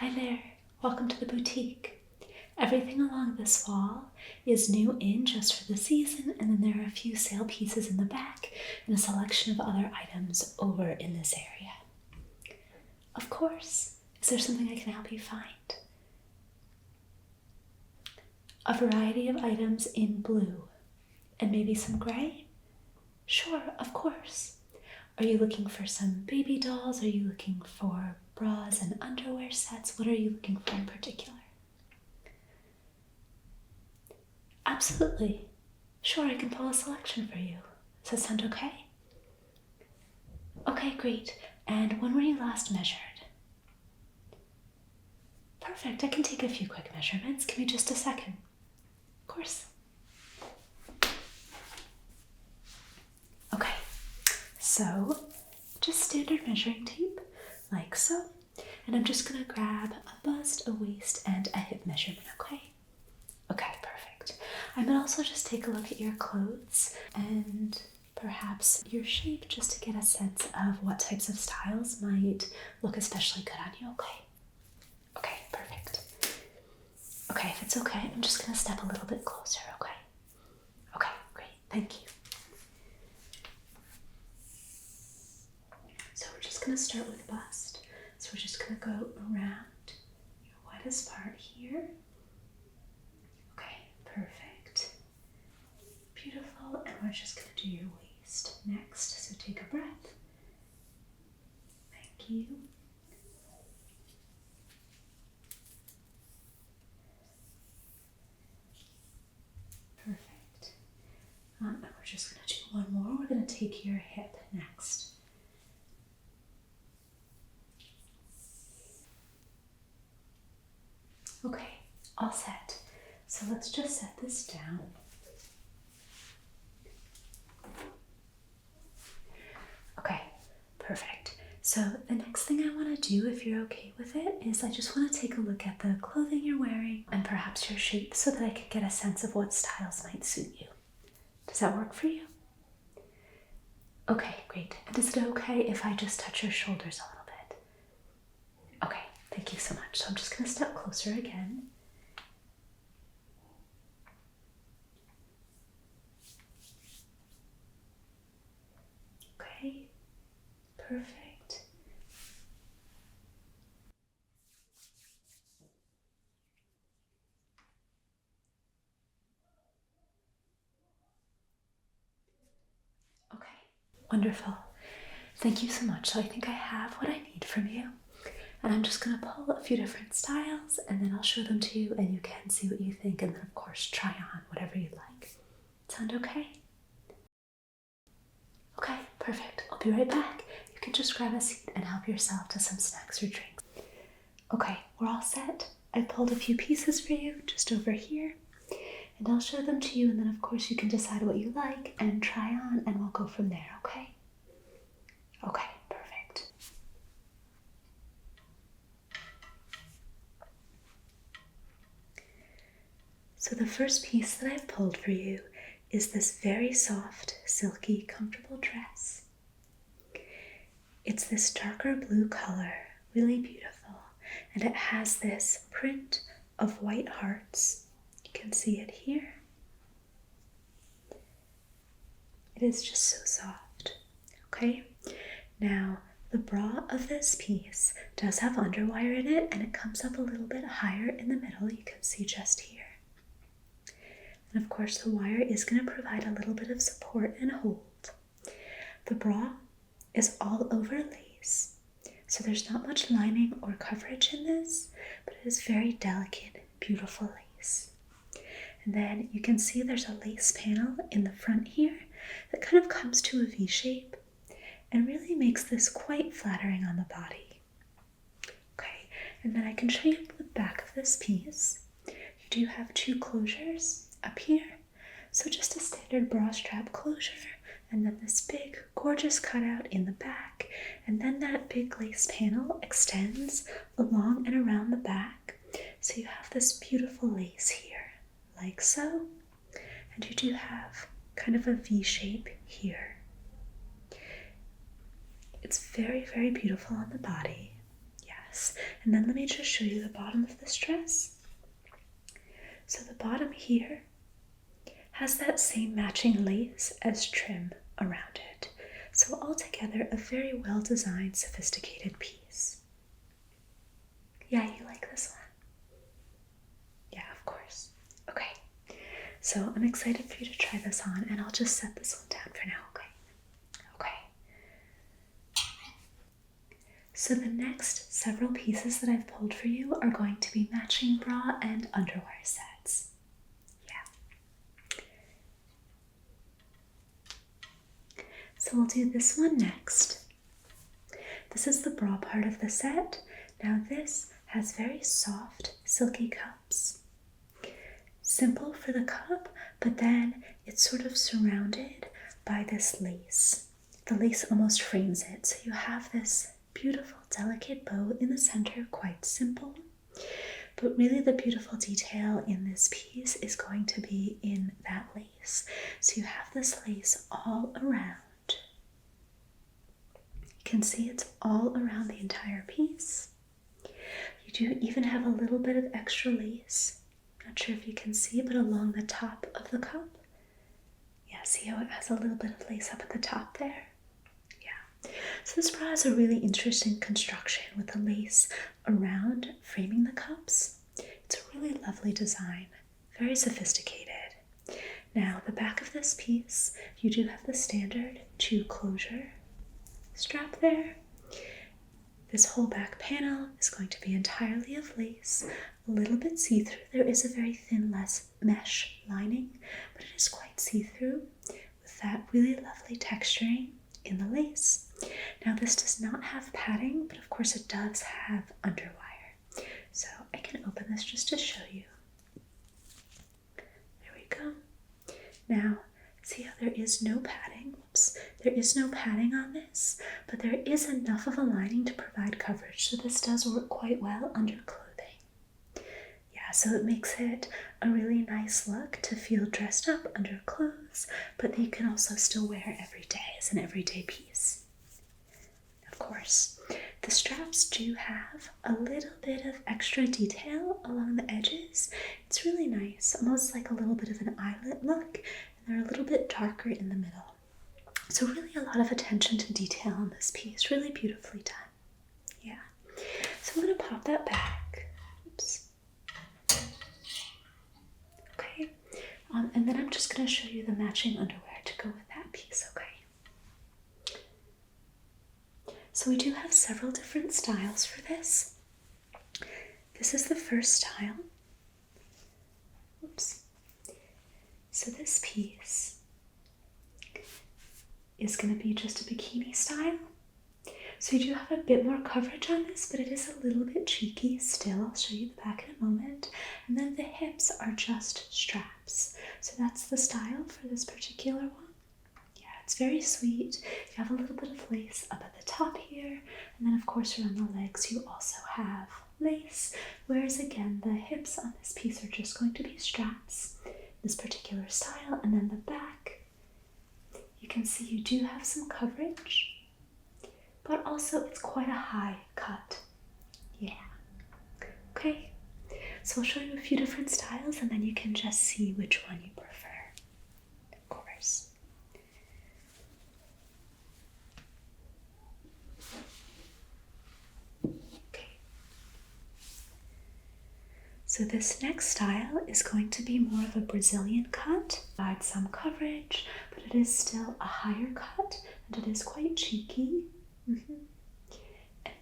Hi there, welcome to the boutique. Everything along this wall is new in just for the season, and then there are a few sale pieces in the back and a selection of other items over in this area. Of course, is there something I can help you find? A variety of items in blue and maybe some gray? Sure, of course. Are you looking for some baby dolls? Are you looking for bras and underwear sets? What are you looking for in particular? Absolutely. Sure, I can pull a selection for you. Does that sound okay? Okay, great. And when were you last measured? Perfect, I can take a few quick measurements. Give me just a second. Of course. Okay, so just standard measuring tape, like so. And I'm just gonna grab a bust, a waist, and a hip measurement, okay? Okay, perfect. I might also just take a look at your clothes and perhaps your shape just to get a sense of what types of styles might look especially good on you, okay? Okay, perfect. Okay, if it's okay, I'm just gonna step a little bit closer, okay? Okay, great, thank you. So we're just gonna start with bust. So we're just gonna go around your widest part here. Okay, perfect. Beautiful, and we're just gonna do your waist next. So take a breath. Thank you. Perfect. And we're just gonna do one more. We're gonna take your hip next. Okay, all set. So let's just set this down. Okay, perfect. So the next thing I want to do, if you're okay with it, is I just want to take a look at the clothing you're wearing and perhaps your shape so that I can get a sense of what styles might suit you. Does that work for you? Okay, great. And is it okay if I just touch your shoulders a little bit? Okay, thank you so much. So I'm just going to step closer again. Okay, perfect. Okay, wonderful. Thank you so much. So I think I have what I need from you. And I'm just going to pull a few different styles and then I'll show them to you and you can see what you think and then of course try on whatever you like. Sound okay? Okay, perfect. I'll be right back. You can just grab a seat and help yourself to some snacks or drinks. Okay, we're all set. I've pulled a few pieces for you just over here and I'll show them to you and then of course you can decide what you like and try on and we'll go from there, okay? Okay, perfect. So the first piece that I've pulled for you is this very soft, silky, comfortable dress. It's this darker blue color, really beautiful, and it has this print of white hearts. You can see it here. It is just so soft, okay? Now, the bra of this piece does have underwire in it, and it comes up a little bit higher in the middle. You can see just here. And of course, the wire is going to provide a little bit of support and hold. The bra is all over lace, so there's not much lining or coverage in this, but it is very delicate, beautiful lace. And then you can see there's a lace panel in the front here that kind of comes to a V shape and really makes this quite flattering on the body. Okay, and then I can show you the back of this piece. You do have two closures up here, so just a standard bra strap closure, and then this big gorgeous cutout in the back, and then that big lace panel extends along and around the back, so you have this beautiful lace here, like so, and you do have kind of a V shape here. It's very, very beautiful on the body, yes, And then let me just show you the bottom of this dress. So the bottom here has that same matching lace as trim around it. So altogether, a very well-designed, sophisticated piece. Yeah, you like this one? Yeah, of course. Okay, so I'm excited for you to try this on, and I'll just set this one down for now, okay? Okay. So the next several pieces that I've pulled for you are going to be matching bra and underwear sets. So we'll do this one next. This is the bra part of the set. Now this has very soft, silky cups. Simple for the cup, but then it's sort of surrounded by this lace. The lace almost frames it, so you have this beautiful, delicate bow in the center, quite simple. But really the beautiful detail in this piece is going to be in that lace. So you have this lace all around. You can see it's all around the entire piece. You do even have a little bit of extra lace. Not sure if you can see, but along the top of the cup. Yeah, see how it has a little bit of lace up at the top there? Yeah. So this bra has a really interesting construction with the lace around framing the cups. It's a really lovely design, very sophisticated. Now, the back of this piece, you do have the standard 2 closure strap there. This whole back panel is going to be entirely of lace, a little bit see-through. There is a very thin mesh lining, but it is quite see-through with that really lovely texturing in the lace. Now this does not have padding, but of course it does have underwire. So I can open this just to show you. There we go. Now, see how there is no padding? Whoops. There is no padding on this, but there is enough of a lining to provide coverage, so this does work quite well under clothing. Yeah, so it makes it a really nice look to feel dressed up under clothes, but you can also still wear every day as an everyday piece. Of course, the straps do have a little bit of extra detail along the edges. It's really nice, almost like a little bit of an eyelet look. They're a little bit darker in the middle. So really a lot of attention to detail on this piece. Really beautifully done. Yeah. So I'm going to pop that back. Oops. Okay. And then I'm just going to show you the matching underwear to go with that piece, okay? So we do have several different styles for this. This is the first style. Oops. So this piece is going to be just a bikini style. So you do have a bit more coverage on this, but it is a little bit cheeky still. I'll show you the back in a moment. And then the hips are just straps. So that's the style for this particular one. Yeah, it's very sweet. You have a little bit of lace up at the top here. And then of course around the legs you also have lace. Whereas again, the hips on this piece are just going to be straps. This particular style, and then the back, you can see you do have some coverage, but also it's quite a high cut. Yeah. Okay, so I'll show you a few different styles and then you can just see which one you prefer, of course. So this next style is going to be more of a Brazilian cut, provide some coverage, but it is still a higher cut and it is quite cheeky. And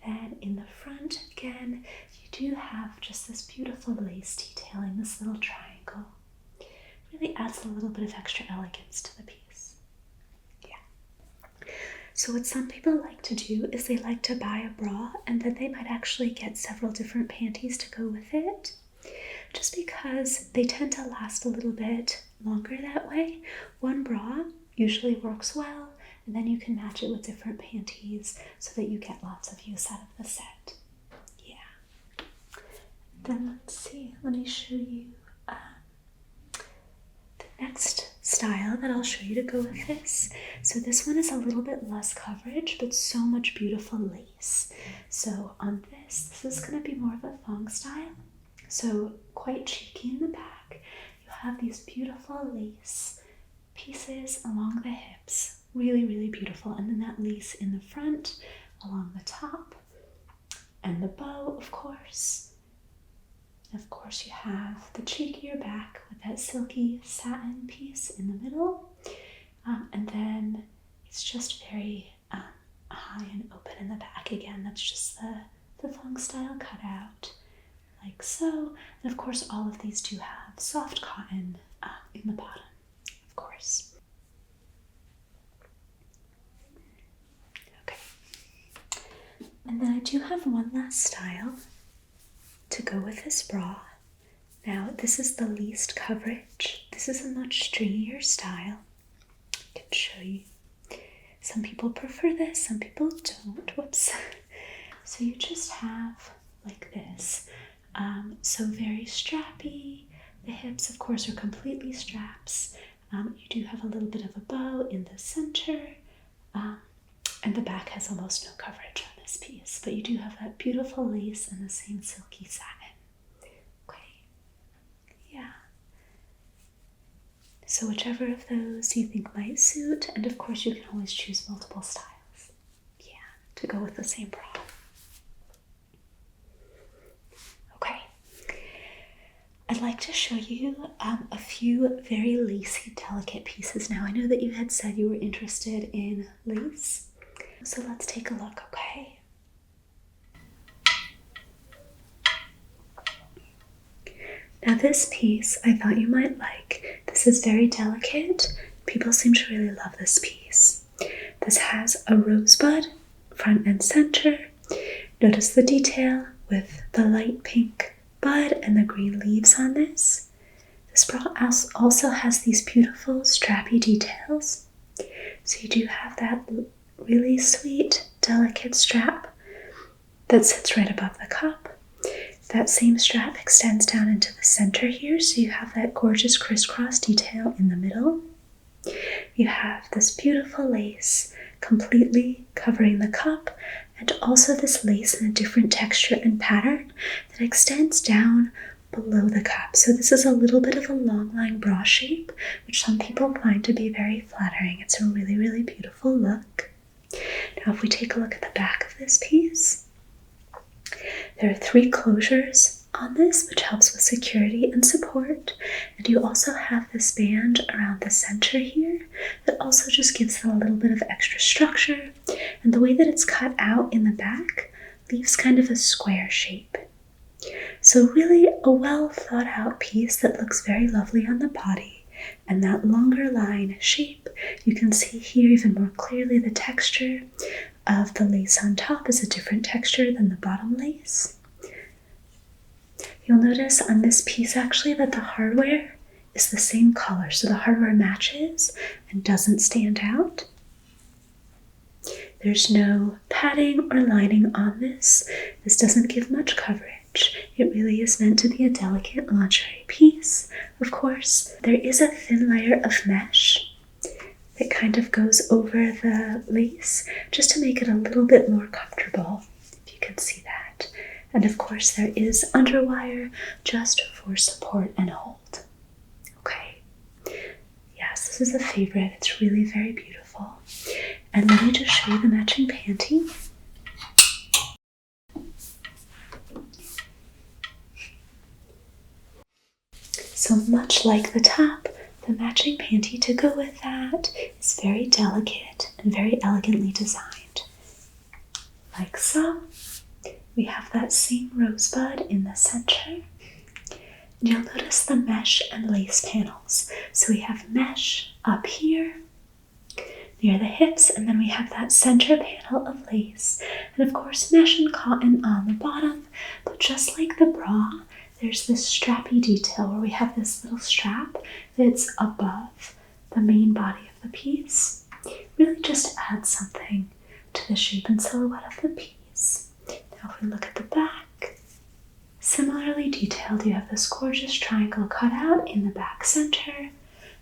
then in the front again, you do have just this beautiful lace detailing, this little triangle. Really adds a little bit of extra elegance to the piece. Yeah. So what some people like to do is they like to buy a bra and then they might actually get several different panties to go with it. Just because they tend to last a little bit longer that way. One bra usually works well, and then you can match it with different panties so that you get lots of use out of the set. Yeah. Then let's see, let me show you the next style that I'll show you to go with this. So this one is a little bit less coverage, but so much beautiful lace. So on this is going to be more of a thong style. So quite cheeky in the back. You have these beautiful lace pieces along the hips. Really, really beautiful. And then that lace in the front, along the top, and the bow, of course. Of course, you have the cheekier back with that silky satin piece in the middle. And then it's just very high and open in the back. Again, that's just the thong style cutout, like so. And of course, all of these do have soft cotton in the bottom, of course. Okay. And then I do have one last style to go with this bra. Now, this is the least coverage. This is a much stringier style. I can show you. Some people prefer this, some people don't. Whoops. So you just have like this. So very strappy. The hips, of course, are completely straps. You do have a little bit of a bow in the center. And the back has almost no coverage on this piece, but you do have that beautiful lace and the same silky satin. Okay, yeah. So whichever of those you think might suit, and of course you can always choose multiple styles, yeah, to go with the same bra. Okay, I'd like to show you a few very lacy, delicate pieces. Now, I know that you had said you were interested in lace. So let's take a look, okay? Now this piece I thought you might like. This is very delicate. People seem to really love this piece. This has a rosebud front and center. Notice the detail with the light pink bud and the green leaves on this. This bra also has these beautiful strappy details. So you do have that really sweet, delicate strap that sits right above the cup. That same strap extends down into the center here, so you have that gorgeous crisscross detail in the middle. You have this beautiful lace completely covering the cup, and also this lace in a different texture and pattern that extends down below the cup. So this is a little bit of a long line bra shape, which some people find to be very flattering. It's a really, really beautiful look. Now, if we take a look at the back of this piece, there are 3 closures on this, which helps with security and support. And you also have this band around the center here that also just gives it a little bit of extra structure. And the way that it's cut out in the back leaves kind of a square shape. So really a well thought out piece that looks very lovely on the body. And that longer line shape, you can see here even more clearly the texture of the lace on top is a different texture than the bottom lace. You'll notice on this piece actually that the hardware is the same color, so the hardware matches and doesn't stand out. There's no padding or lining on this. This doesn't give much coverage. It really is meant to be a delicate lingerie piece. Of course, there is a thin layer of mesh that kind of goes over the lace just to make it a little bit more comfortable, if you can see that. And of course, there is underwire just for support and hold. Okay. Yes, this is a favorite. It's really very beautiful. And let me just show you the matching panty. So much like the top, the matching panty to go with that is very delicate and very elegantly designed. Like so. We have that same rosebud in the center. You'll notice the mesh and lace panels. So we have mesh up here near the hips, and then we have that center panel of lace. And of course, mesh and cotton on the bottom, but just like the bra, there's this strappy detail where we have this little strap that's above the main body of the piece. Really just adds something to the shape and silhouette of the piece. Now if we look at the back, similarly detailed, you have this gorgeous triangle cutout in the back center,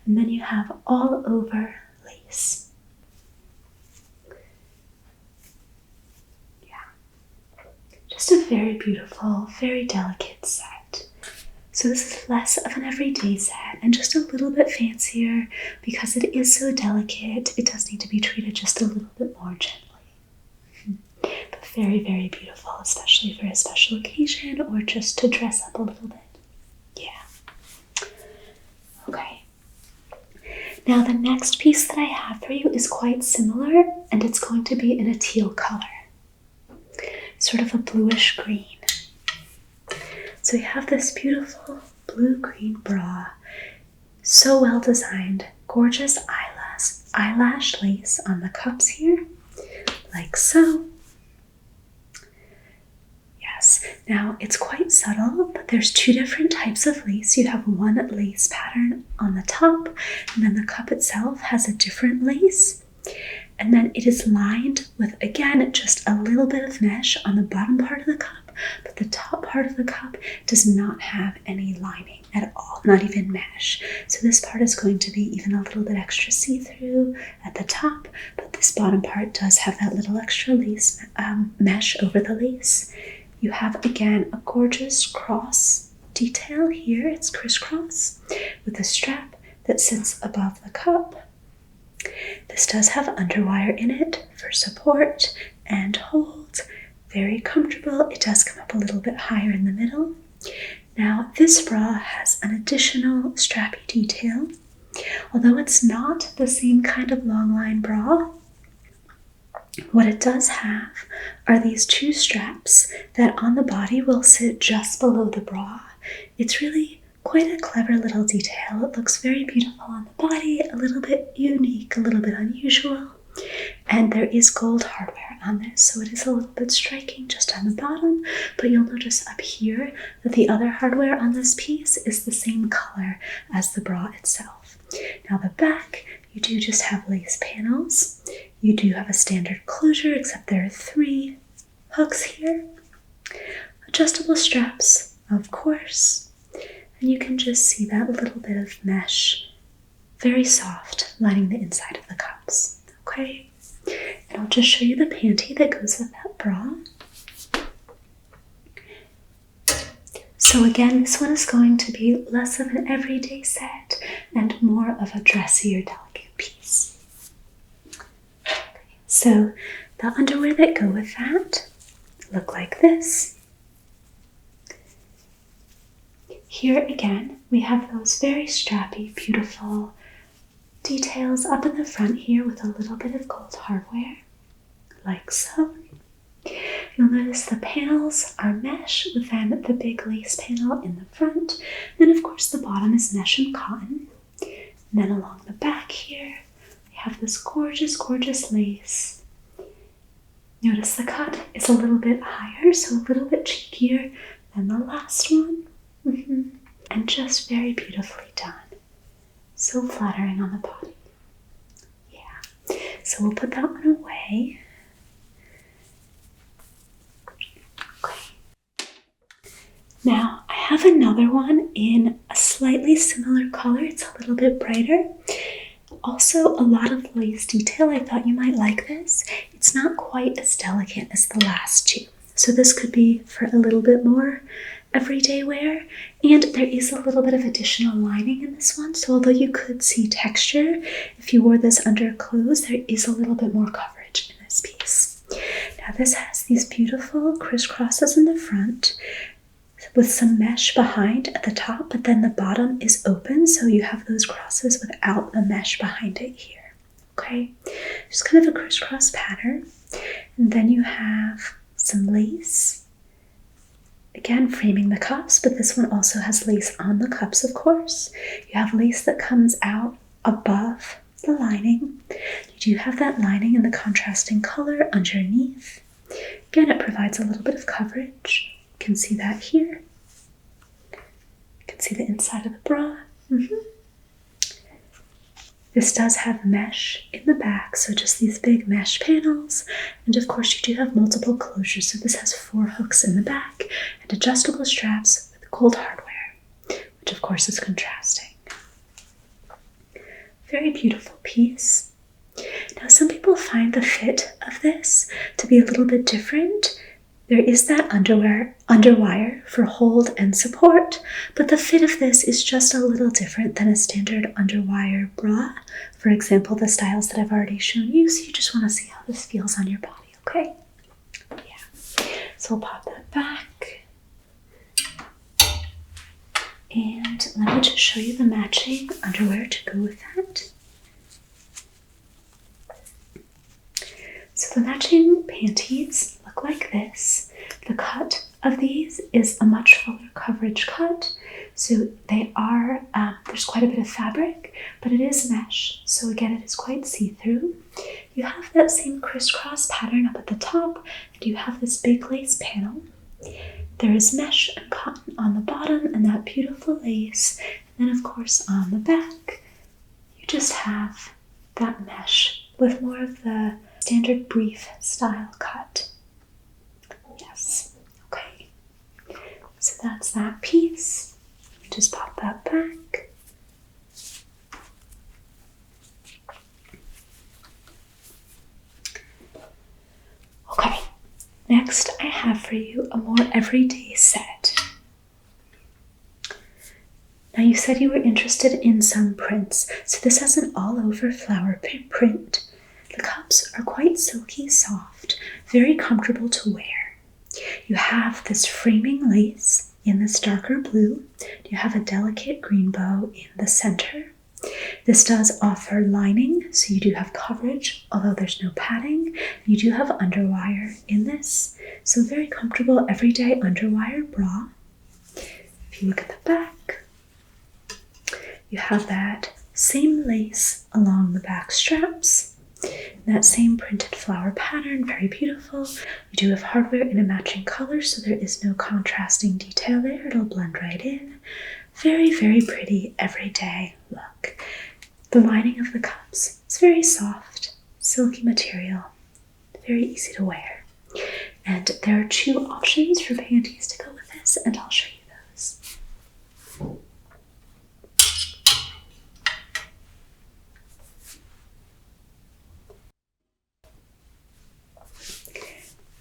and then you have all over lace. Yeah, just a very beautiful, very delicate set. So this is less of an everyday set and just a little bit fancier because it is so delicate. It does need to be treated just a little bit more gently. But very, very beautiful, especially for a special occasion or just to dress up a little bit. Yeah. Okay. Now the next piece that I have for you is quite similar, and it's going to be in a teal color. Sort of a bluish green. So we have this beautiful blue-green bra, so well designed, gorgeous eyelash lace on the cups here, like so. Yes, now it's quite subtle, but there's two different types of lace. You have one lace pattern on the top, and then the cup itself has a different lace. And then it is lined with, again, just a little bit of mesh on the bottom part of the cup, but the top part of the cup does not have any lining at all, not even mesh. So this part is going to be even a little bit extra see-through at the top, but this bottom part does have that little extra lace mesh over the lace. You have, again, a gorgeous cross detail here. It's crisscross with a strap that sits above the cup. This does have underwire in it for support and hold. Very comfortable. It does come up a little bit higher in the middle. Now, this bra has an additional strappy detail. Although it's not the same kind of long line bra, what it does have are these two straps that on the body will sit just below the bra. It's really quite a clever little detail. It looks very beautiful on the body, a little bit unique, a little bit unusual. And there is gold hardware on this, so it is a little bit striking just on the bottom, but you'll notice up here that the other hardware on this piece is the same color as the bra itself. Now the back, you do just have lace panels. You do have a standard closure, except there are 3 hooks here. Adjustable straps, of course. And you can just see that little bit of mesh, very soft, lining the inside of the cups. Okay? And I'll just show you the panty that goes with that bra. So again, this one is going to be less of an everyday set and more of a dressier, delicate piece. Okay. So the underwear that go with that look like this. Here again, we have those very strappy, beautiful details up in the front here with a little bit of gold hardware, like so. You'll notice the panels are mesh with then the big lace panel in the front. And of course the bottom is mesh and cotton. And then along the back here, we have this gorgeous, gorgeous lace. Notice the cut is a little bit higher, so a little bit cheekier than the last one. And just very beautifully done. So flattering on the body. Yeah. So we'll put that one away. Okay. Now I have another one in a slightly similar color. It's a little bit brighter. Also a lot of lace detail. I thought you might like this. It's not quite as delicate as the last two. So this could be for a little bit more everyday wear, and there is a little bit of additional lining in this one, so although you could see texture if you wore this under clothes, there is a little bit more coverage in this piece. Now this has these beautiful crisscrosses in the front with some mesh behind at the top, but then the bottom is open, so you have those crosses without the mesh behind it here. Okay, just kind of a crisscross pattern, and then you have some lace. Again, framing the cups, but this one also has lace on the cups, of course. You have lace that comes out above the lining. You do have that lining in the contrasting color underneath. Again, it provides a little bit of coverage. You can see that here. You can see the inside of the bra. This does have mesh in the back, so just these big mesh panels. And of course you do have multiple closures, so this has 4 hooks in the back and adjustable straps with gold hardware, which of course is contrasting. Very beautiful piece. Now, some people find the fit of this to be a little bit different. There is that underwire for hold and support, but the fit of this is just a little different than a standard underwire bra. For example, the styles that I've already shown you, so you just want to see how this feels on your body, okay? Yeah. So we'll pop that back. And let me just show you the matching underwear to go with that. So the matching panties look like this. The cut of these is a much fuller coverage cut. So they are, there's quite a bit of fabric, but it is mesh. So again, it is quite see-through. You have that same crisscross pattern up at the top, and you have this big lace panel. There is mesh and cotton on the bottom and that beautiful lace. And then of course on the back, you just have that mesh with more of the standard brief style cut. Yes, okay. So that's that piece. Just pop that back. Okay, next I have for you a more everyday set. Now you said you were interested in some prints, so this has an all-over flower print. The cups are quite silky soft, very comfortable to wear. You have this framing lace in this darker blue. You have a delicate green bow in the center. This does offer lining, so you do have coverage, although there's no padding. You do have underwire in this, so very comfortable everyday underwire bra. If you look at the back, you have that same lace along the back straps. That same printed flower pattern, very beautiful. You do have hardware in a matching color, so there is no contrasting detail there. It'll blend right in. Very, very pretty everyday look. The lining of the cups is very soft, silky material, very easy to wear. And there are 2 options for panties to go with this, and I'll show you those.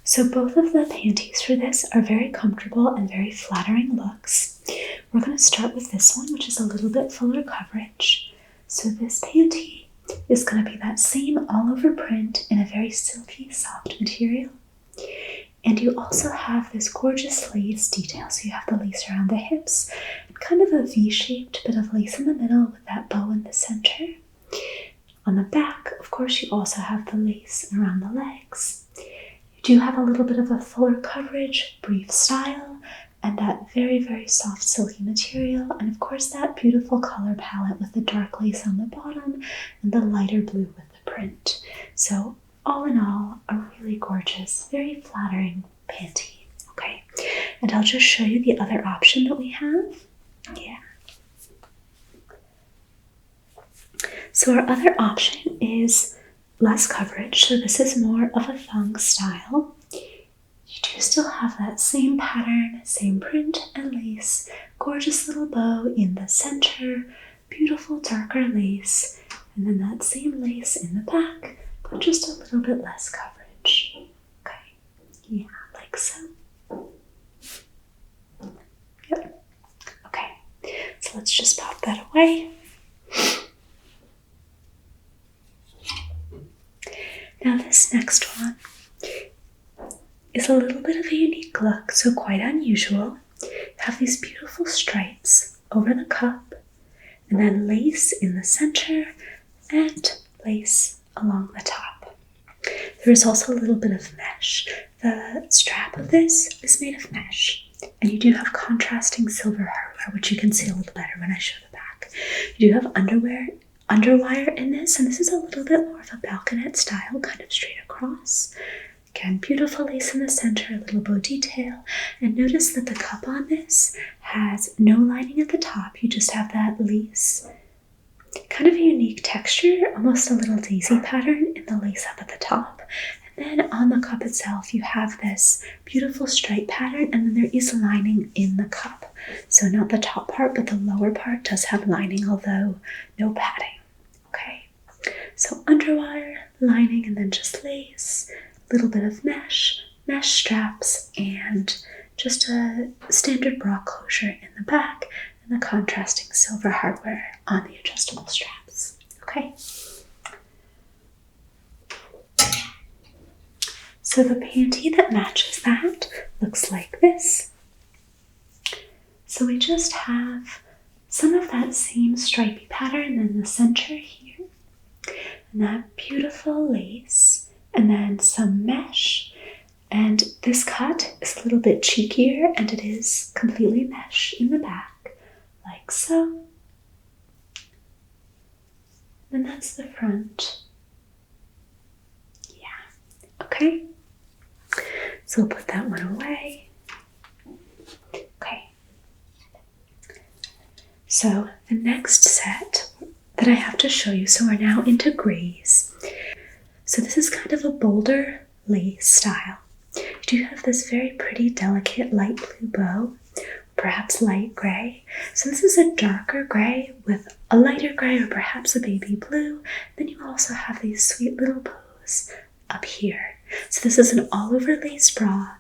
So both of the panties for this are very comfortable and very flattering looks. We're going to start with this one, which is a little bit fuller coverage. So this panty is going to be that same all-over print in a very silky, soft material. And you also have this gorgeous lace detail. So you have the lace around the hips, and kind of a V-shaped bit of lace in the middle with that bow in the center. On the back, of course, you also have the lace around the legs. You do have a little bit of a fuller coverage, brief style, and that very, very soft silky material, and of course that beautiful color palette with the dark lace on the bottom and the lighter blue with the print. So all in all, a really gorgeous, very flattering panty. Okay, and I'll just show you the other option that we have. Yeah. So our other option is less coverage, so this is more of a thong style. You do still have that same pattern, same print and lace, gorgeous little bow in the center, beautiful darker lace, and then that same lace in the back, but just a little bit less coverage. Okay, yeah, like so. Yep. Okay, so let's just pop that away. Now this next one is a little bit of a unique look, so quite unusual. You have these beautiful stripes over the cup, and then lace in the center, and lace along the top. There is also a little bit of mesh. The strap of this is made of mesh, and you do have contrasting silver hardware, which you can see a little better when I show the back. You do have underwire in this, and this is a little bit more of a balconette style, kind of straight across. Again, beautiful lace in the center, a little bow detail, and notice that the cup on this has no lining at the top. You just have that lace. Kind of a unique texture, almost a little daisy pattern in the lace up at the top. And then on the cup itself, you have this beautiful stripe pattern, and then there is lining in the cup. So not the top part, but the lower part does have lining, although no padding. Okay, so underwire, lining, and then just lace, a little bit of mesh straps, and just a standard bra closure in the back, and the contrasting silver hardware on the adjustable straps. Okay. So the panty that matches that looks like this. So we just have some of that same stripy pattern in the center here, and that beautiful lace, and then some mesh. And this cut is a little bit cheekier, and it is completely mesh in the back, like so. And that's the front. Yeah, okay. So we'll put that one away. Okay. So the next set that I have to show you, so we're now into grays. So this is kind of a bolder lace style. You do have this very pretty, delicate light blue bow, perhaps light gray. So this is a darker gray with a lighter gray or perhaps a baby blue. Then you also have these sweet little bows up here. So this is an all-over lace bra.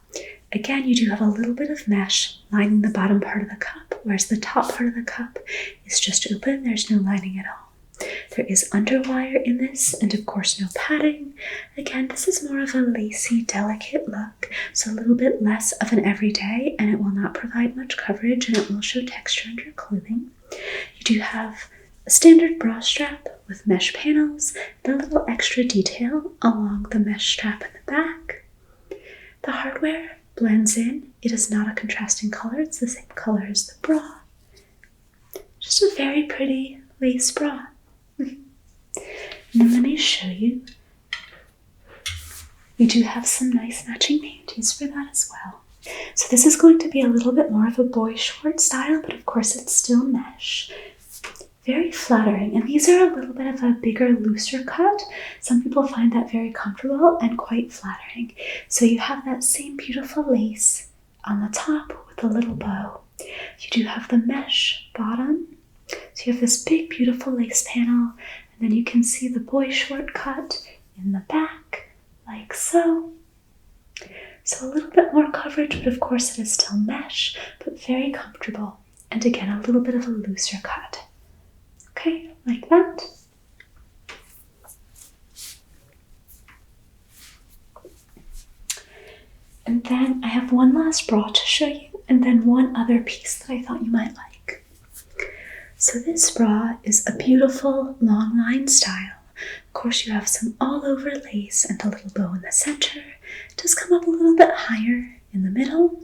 Again, you do have a little bit of mesh lining the bottom part of the cup, whereas the top part of the cup is just open. There's no lining at all. There is underwire in this, and of course no padding. Again, this is more of a lacy, delicate look, so a little bit less of an everyday, and it will not provide much coverage, and it will show texture under clothing. You do have a standard bra strap with mesh panels, and a little extra detail along the mesh strap in the back. The hardware blends in. It is not a contrasting color. It's the same color as the bra. Just a very pretty lace bra. And then let me show you. We do have some nice matching panties for that as well. So this is going to be a little bit more of a boy short style, but of course it's still mesh. Very flattering, and these are a little bit of a bigger, looser cut. Some people find that very comfortable and quite flattering. So you have that same beautiful lace on the top with a little bow. You do have the mesh bottom. So you have this big, beautiful lace panel, and then you can see the boy short cut in the back, like so. So a little bit more coverage, but of course it is still mesh, but very comfortable. And again, a little bit of a looser cut. Okay, like that. And then I have one last bra to show you, and then one other piece that I thought you might like. So this bra is a beautiful long line style. Of course, you have some all over lace and a little bow in the center. It does come up a little bit higher in the middle.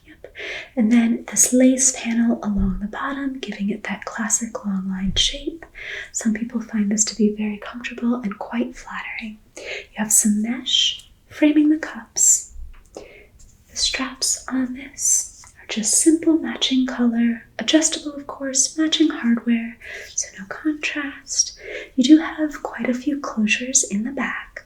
Yep. And then this lace panel along the bottom, giving it that classic long line shape. Some people find this to be very comfortable and quite flattering. You have some mesh framing the cups. The straps on this are just simple matching color, adjustable of course, matching hardware, so no contrast. You do have quite a few closures in the back.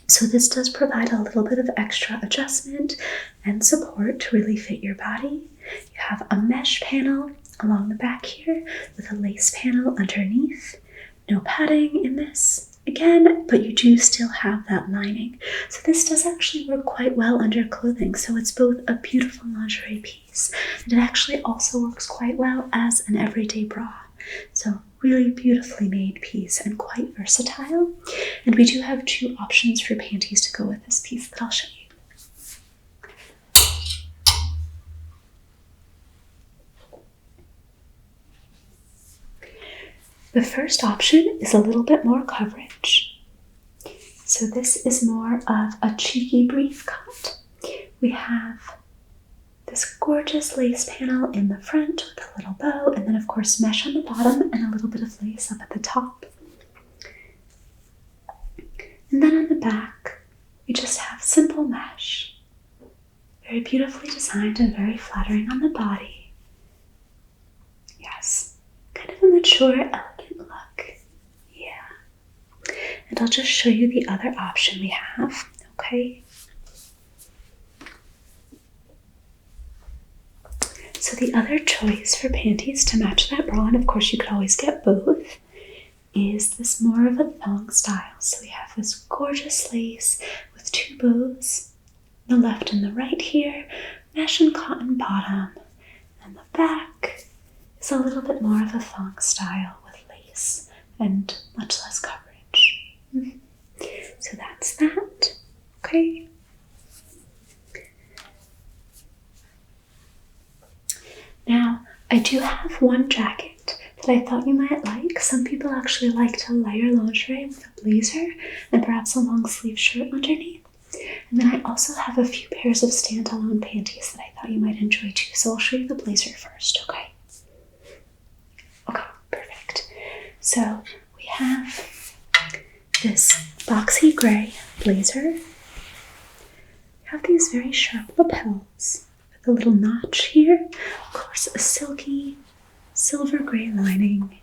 So this does provide a little bit of extra adjustment and support to really fit your body. You have a mesh panel along the back here with a lace panel underneath. No padding in this. Again, but you do still have that lining. So this does actually work quite well under clothing. So it's both a beautiful lingerie piece, and it actually also works quite well as an everyday bra. So really beautifully made piece and quite versatile. And we do have two options for panties to go with this piece that I'll show you. The first option is a little bit more coverage. So this is more of a cheeky brief cut. We have this gorgeous lace panel in the front with a little bow, and then of course mesh on the bottom and a little bit of lace up at the top. And then on the back, we just have simple mesh. Very beautifully designed and very flattering on the body. Yes, kind of a mature, elegant look. Yeah. And I'll just show you the other option we have, okay? So the other choice for panties to match that bra, and of course you could always get both, is this more of a thong style. So we have this gorgeous lace with 2 bows, the left and the right here, mesh and cotton bottom, and the back is a little bit more of a thong style with lace and much less coverage. So that's that. Okay. Now, I do have one jacket that I thought you might like. Some people actually like to layer lingerie with a blazer and perhaps a long sleeve shirt underneath. And then I also have a few pairs of standalone panties that I thought you might enjoy too. So I'll show you the blazer first, okay? Okay, perfect. So we have this boxy gray blazer. We have these very sharp lapels with a little notch here. Of course, a silky silver gray lining.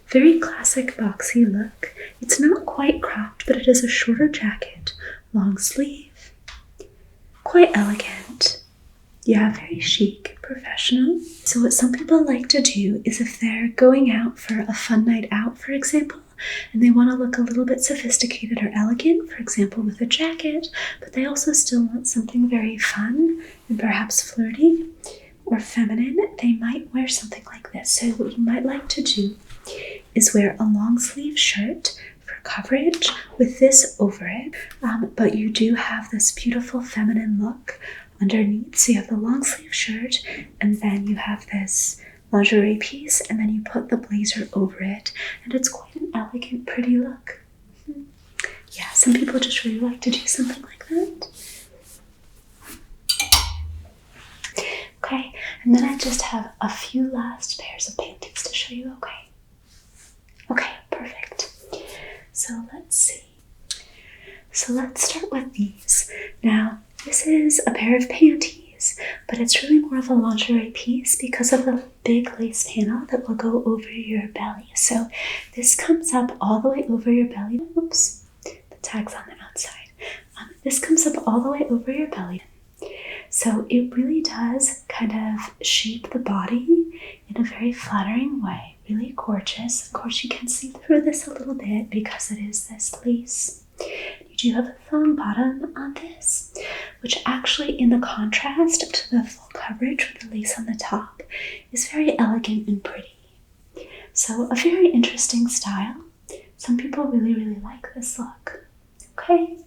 Very classic boxy look. It's not quite cropped, but it is a shorter jacket, long sleeve, quite elegant. Yeah, very chic, professional. So what some people like to do is if they're going out for a fun night out, for example, and they want to look a little bit sophisticated or elegant, for example, with a jacket, but they also still want something very fun and perhaps flirty or feminine, they might wear something like this. So what you might like to do is wear a long sleeve shirt for coverage with this over it, but you do have this beautiful feminine look underneath. So you have the long sleeve shirt, and then you have this lingerie piece, and then you put the blazer over it, and it's quite an elegant, pretty look. Yeah, some people just really like to do something like that. Okay, and then I just have a few last pairs of panties to show you, okay? Okay, perfect. So let's see. So let's start with these. Now, this is a pair of panties, but it's really more of a lingerie piece because of the big lace panel that will go over your belly. So this comes up all the way over your belly. Oops, the tag's on the outside. This comes up all the way over your belly. So it really does kind of shape the body in a very flattering way. Really gorgeous. Of course, you can see through this a little bit because it is this lace. You do have a thong bottom on this, which actually, in the contrast to the full coverage with the lace on the top, is very elegant and pretty. So a very interesting style. Some people really, really like this look. Okay,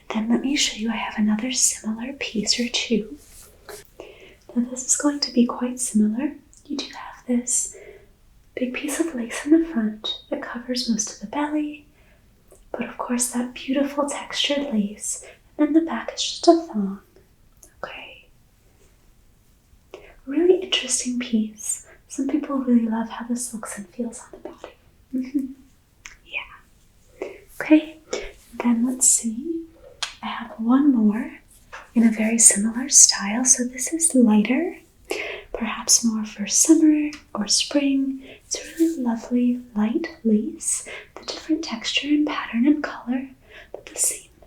and then let me show you, I have another similar piece or two. Now this is going to be quite similar. You do have this big piece of lace in the front that covers most of the belly, but of course that beautiful textured lace, and then the back is just a thong. Okay. Really interesting piece. Some people really love how this looks and feels on the body. Yeah. Okay, then let's see. I have one more in a very similar style. So this is lighter, perhaps more for summer or spring. It's a really lovely light lace, the different texture and pattern and color, but the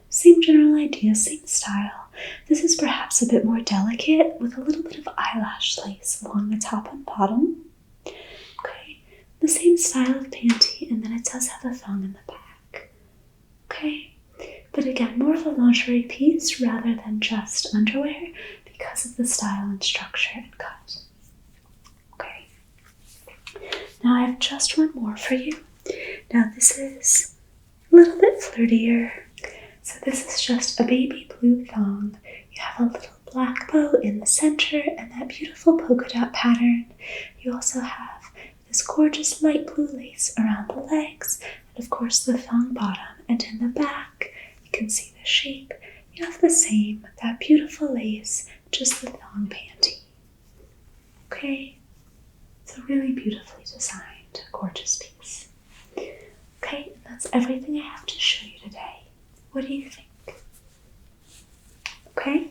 same general idea, same style. This is perhaps a bit more delicate with a little bit of eyelash lace along the top and bottom. Okay, the same style of panty, and then it does have a thong in the back. Okay, but again, more of a lingerie piece rather than just underwear because of the style and structure and cut. Okay, now I have just one more for you. Now this is a little bit flirtier. So this is just a baby blue thong. You have a little black bow in the center and that beautiful polka dot pattern. You also have this gorgeous light blue lace around the legs, and of course the thong bottom, and in the back you can see the shape. You have the same, that beautiful lace, just the thong panty. Okay, it's a really beautifully designed, gorgeous piece. Okay, that's everything I have to show you today. What do you think? Okay?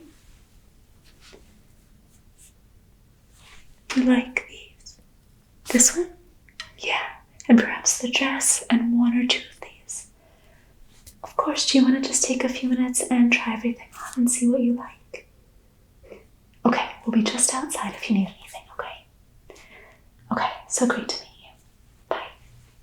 You like these? This one? Yeah, and perhaps the dress and one or two of these. Of course, do you want to just take a few minutes and try everything on and see what you like? Okay, we'll be just outside if you need anything, okay? Okay, so great to meet you.